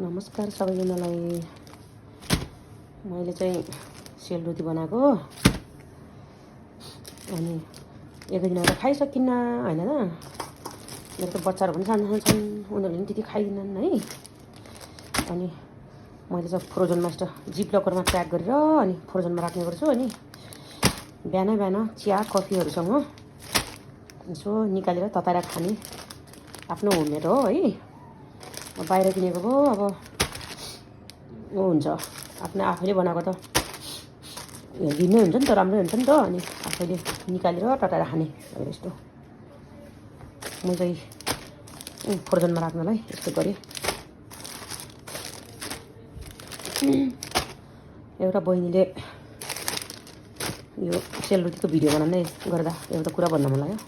नमस्कार सबैजनालाई। मैले चाहिँ सेलरोटी बनाएको अनि एक दिन त खाइसकिन्न हैन र। मेरो त बच्चाहरु पनि सानो छन्, उनीहरूले पनि त्यति खाइदिनन् है। अनि मैले चाहिँ फ्रोजनमा यस्तो जिप लकरमा प्याक गरेर अनि फ्रोजनमा राख्ने गर्छु। अनि बिहान बिहान चिया कफीहरुसँग यसो निकालेर तताएर खाने आफ्नो होममेड हो है। बाहिर किनेको पो अब ऊ हुन्छ, आफ्नो आफैले बनाएको त भिन्नै हुन्छ नि त, राम्रै हुन्छ नि त। अनि आफैले निकालेर तताएर खाने यस्तो म चाहिँ फ्रोजनमा राख्नलाई यस्तो गरेँ। एउटा बहिनीले यो सेलरोटीको भिडियो बनाउँदै गर्दा एउटा कुरा भन्न मन लाग्यो।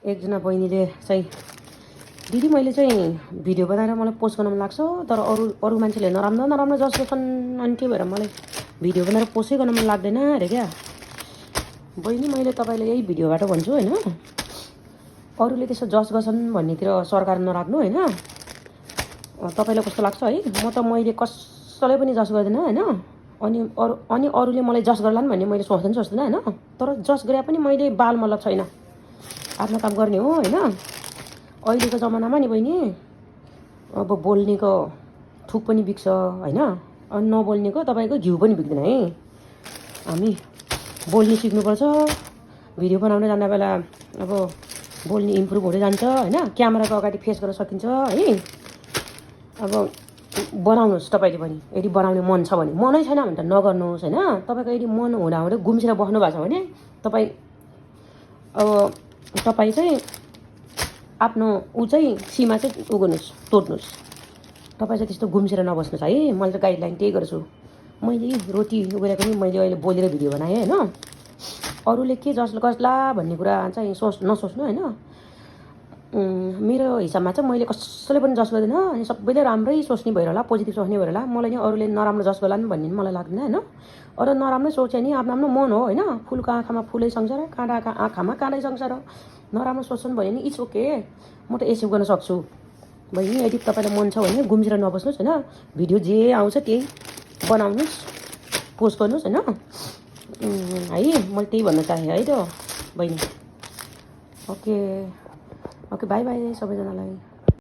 एकजना बहिनीले चाहिँ दिदी मैले चाहिँ भिडियो बनाएर मलाई पोस्ट गर्न मन लाग्छ, तर अरू मान्छेले नराम्रो नराम्रो जज गर्छन्, अनि त्यो भएर मलाई भिडियो बनाएर पोस्टै गर्न मन लाग्दैन अरे क्या। बहिनी मैले तपाईँलाई यही भिडियोबाट भन्छु हैन, अरूले त्यसो जज गर्छन् भन्नेतिर सरकार नराख्नु हैन। तपाईँलाई कस्तो लाग्छ है, मैले कसैलाई पनि जज गर्दैन हैन। अनि अरूले मलाई जज गर्लान् भन्ने मैले सोच्दैन हैन। तर जज गरे पनि मैले बाल मतलब छैन, आफ्नो काम गर्ने हो हैन। अहिलेको जमानामा नि बहिनी अब बोल्नेको थुक पनि बिक्छ हैन, अनि नबोल्नेको तपाईँको घिउ पनि बिक्दैन है। हामी बोल्न सिक्नुपर्छ। भिडियो बनाउन जाँदा बेला अब बोल्ने इम्प्रुभ हुँदै जान्छ हैन। क्यामेराको अगाडि फेस गर्न सकिन्छ है। अब बनाउनुहोस् तपाईँले पनि, यदि बनाउने मन छ भने। मनै छैन भने त नगर्नुहोस् हैन। तपाईँको यदि मन हुँदाहुँदै गुम्सेर बस्नु भएको छ भने तपाईँ चाहिँ आफ्नो चाहिँ सीमा चाहिँ गर्नुहोस्, तोड्नुहोस्। तपाईँ चाहिँ त्यस्तो गुम्सेर नबस्नुहोस् है। मैले त गाइडलाइन त्यही गर्छु। मैले रोटी उगेर पनि मैले अहिले बोलेर भिडियो बनाएँ हैन। अरूले के गर्ला भन्ने कुरा चाहिँ नसोच्नु हैन। मेरो हिसाबमा चाहिँ मैले कसैले पनि जज गर्दैन। अनि सबैले राम्रै सोच्ने भएर होला, पोजिटिभ सोच्ने भएर होला। मलाई नि अरूले नराम्रो जज गर्लान् भन्ने मलाई लाग्दैन हैन। अरू नराम्रो सोच्यो नि आफ्नो आफ्नो मन हो हैन। फुलको आँखामा फुलै संसार, काँडाको आँखामा काँडै संसार। नराम्रो सोच्छन् भने नि इट्स ओके, म त एक्सेप्ट गर्न सक्छु। बहिनी यदि तपाईँलाई मन छ भने गुम्सेर नबस्नुहोस् हैन। भिडियो जे आउँछ त्यही बनाउनुहोस्, पोस्ट गर्नुहोस् हैन है। मैले त्यही भन्न चाहेँ है त बहिनी। ओके बाई बाई सबैजनालाई।